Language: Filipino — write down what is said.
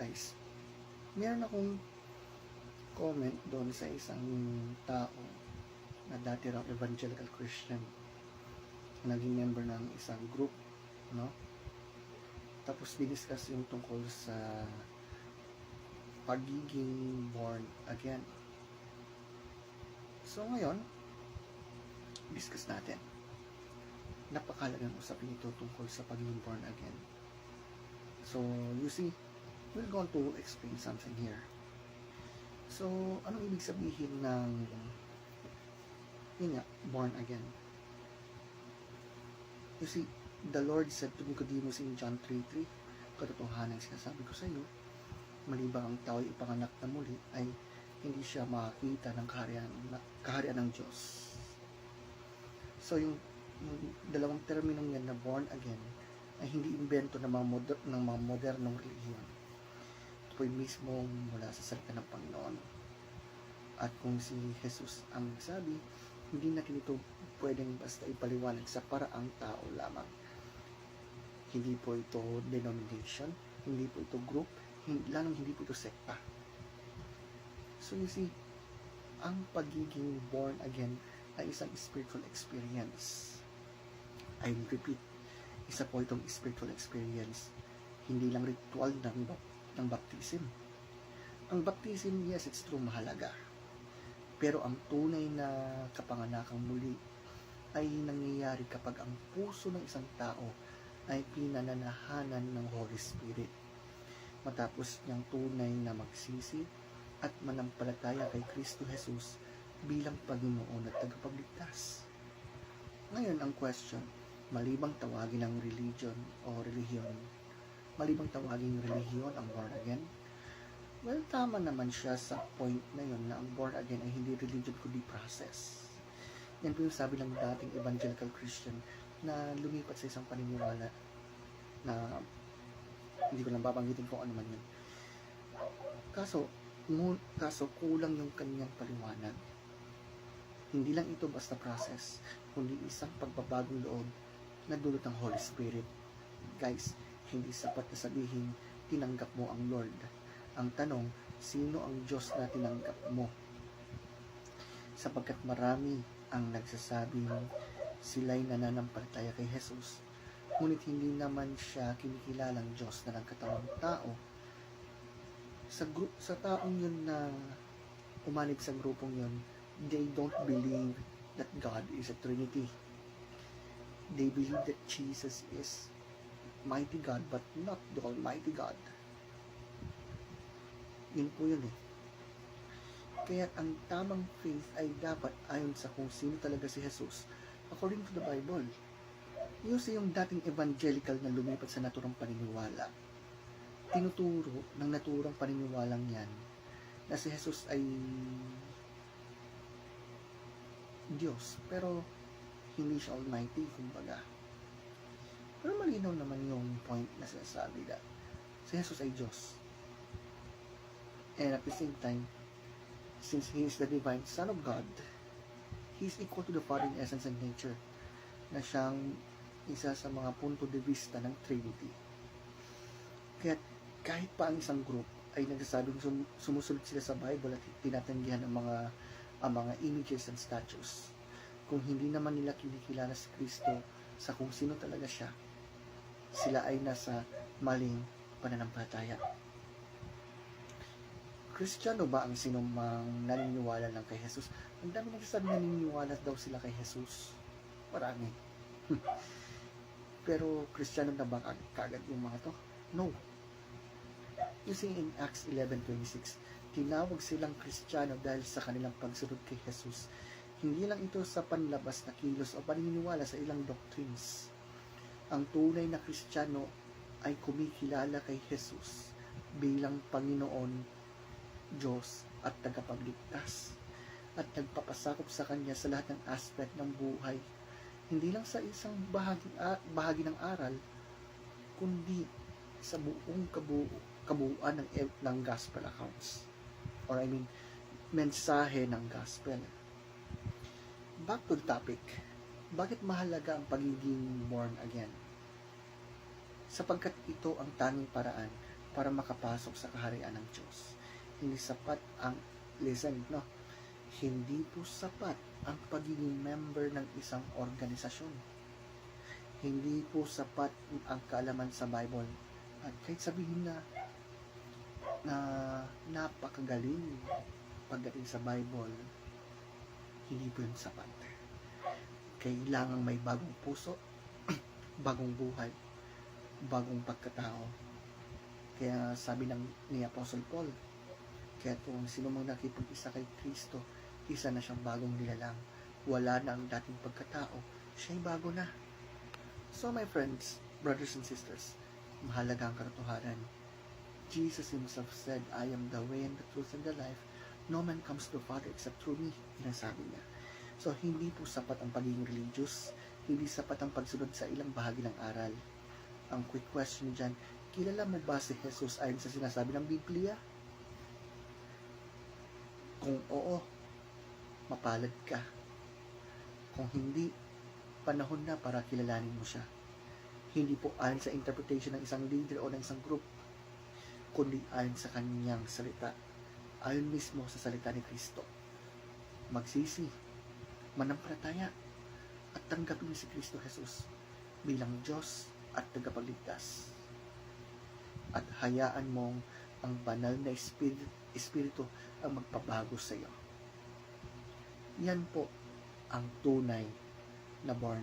Guys, meron akong comment doon sa isang tao na dati raw evangelical Christian na naging member ng isang group, no? Tapos diniscuss yung tungkol sa pagiging born again. So ngayon, discuss natin. Napakalagang usapin ito tungkol sa pagiging born again. So, you see, we're going to explain something here. So, anong ibig sabihin ng yun nga, born again? You see, the Lord said to Nicodemus in John 3:3, katotohanan sinasabi ko sa iyo, malibang ang tao ay ipanganak na muli, ay hindi siya makakita ng kaharian ng Diyos. So, yung dalawang terminong yan na born again, ay hindi imbento ng mga modernong relihiyon. Ito po'y mismo mula sa salita ng Panginoon. At kung si Jesus ang nagsabi, hindi natin ito pwedeng basta ipaliwanag sa paraang tao lamang. Hindi po ito denomination, hindi po ito group, hindi po ito sekta. So you see, ang pagiging born again ay isang spiritual experience. I will repeat, isa po itong spiritual experience, hindi lang ritual ng baptism. Ang baptism, yes, it's true, mahalaga. Pero ang tunay na kapanganakang muli ay nangyayari kapag ang puso ng isang tao ay pinananahanan ng Holy Spirit. Matapos niyang tunay na magsisi at manampalataya kay Kristo Jesus bilang Panginoon at tagapagligtas. Ngayon ang question, malibang tawagin ng religion o relihiyon, malibang tawagin relihiyon ang born again? Well, tama naman siya sa point na yun na ang born again ay hindi religion kundi process. Yan po yung sabi ng dating evangelical Christian na lumipat sa isang paniniwala na hindi ko lang babanggitin kung ano man yun. Kaso kulang yung kanyang paliwanag. Hindi lang ito basta process, kundi isang pagbabagong loob na dulot ng Holy Spirit. Guys, hindi sapat na sabihin tinanggap mo ang Lord. Ang tanong, sino ang Diyos na tinanggap mo? Sapagkat marami ang nagsasabing sila'y nananampalataya kay Jesus, ngunit hindi naman siya kinikilalang Diyos na nagkatawang tao. Sa taong yun na umanib sa grupong yun, they don't believe that God is a Trinity. They believe that Jesus is mighty God but not the Almighty God. Yun po yun eh. Kaya ang tamang faith ay dapat ayon sa kung sino talaga si Jesus according to the Bible. Yung sa yung dating evangelical na lumipat sa naturang paniniwala, tinuturo ng naturang paniniwalang yan na si Jesus ay Diyos, pero hindi siya almighty, kumbaga. Pero malinaw naman yung point na sinasabi na si Jesus ay Diyos. And at the same time, since He is the divine Son of God, He is equal to the Father in essence and nature, na siyang isa sa mga punto de vista ng Trinity. Kaya kahit pa ang isang group ay nagsasabing sumusunod sila sa Bible at tinatanggihan ang mga images and statues, kung hindi naman nila kinikilala si Kristo sa kung sino talaga siya, sila ay nasa maling pananampalataya. Kristiyano ba ang sinumang naniniwala lang kay Jesus? Ang dami nagsasabi naniniwala daw sila kay Jesus. Marami. Pero Kristiyano na ba kagad yung mga to? No. You see in Acts 11:26, tinawag silang Kristiyano dahil sa kanilang pagsunod kay Jesus. Hindi lang ito sa panlabas na kilos o paniniwala sa ilang doctrines. Ang tunay na Kristiyano ay kumikilala kay Jesus bilang Panginoon, Diyos at tagapagligtas, at nagpapasakop sa Kanya sa lahat ng aspect ng buhay, hindi lang sa isang bahagi ng aral, kundi sa buong kabuuan ng gospel accounts, or mensahe ng gospel. Back to the topic, bakit mahalaga ang pagiging born again? Sapagkat ito ang tanging paraan para makapasok sa kaharian ng Diyos. Hindi sapat ang, listen, no? Hindi po sapat ang pagiging member ng isang organisasyon. Hindi po sapat ang kaalaman sa Bible. At kahit sabihin na napakagaling pagdating sa Bible, hindi po yun sapat. Kailangan may bagong puso, bagong buhay, bagong pagkatao. Kaya sabi ni Apostle Paul, kaya kung sino mang nakipag-isa kay Kristo, isa na siyang bagong nilalang. Wala na ang dating pagkatao, siya'y bago na. So my friends, brothers and sisters, mahalaga ang katotohanan. Jesus himself said, I am the way and the truth and the life. No man comes to the Father except through me. Inasabi niya. So hindi po sapat ang pagiging religious, hindi sapat ang pagsunod sa ilang bahagi ng aral. Ang quick question dyan, kilala mo ba si Jesus ayon sa sinasabi ng Biblia? Kung oo, mapalad ka. Kung hindi, panahon na para kilalanin mo siya. Hindi po ayon sa interpretation ng isang leader o ng isang group, kundi ayon sa kanyang salita. Ayon mismo sa salita ni Kristo. Magsisi, manampalataya, at tanggapin si Kristo Jesus bilang Diyos at tagapagligtas. At hayaan mong ang banal na espiritu ang magpabago sa iyo. Yan po ang tunay na born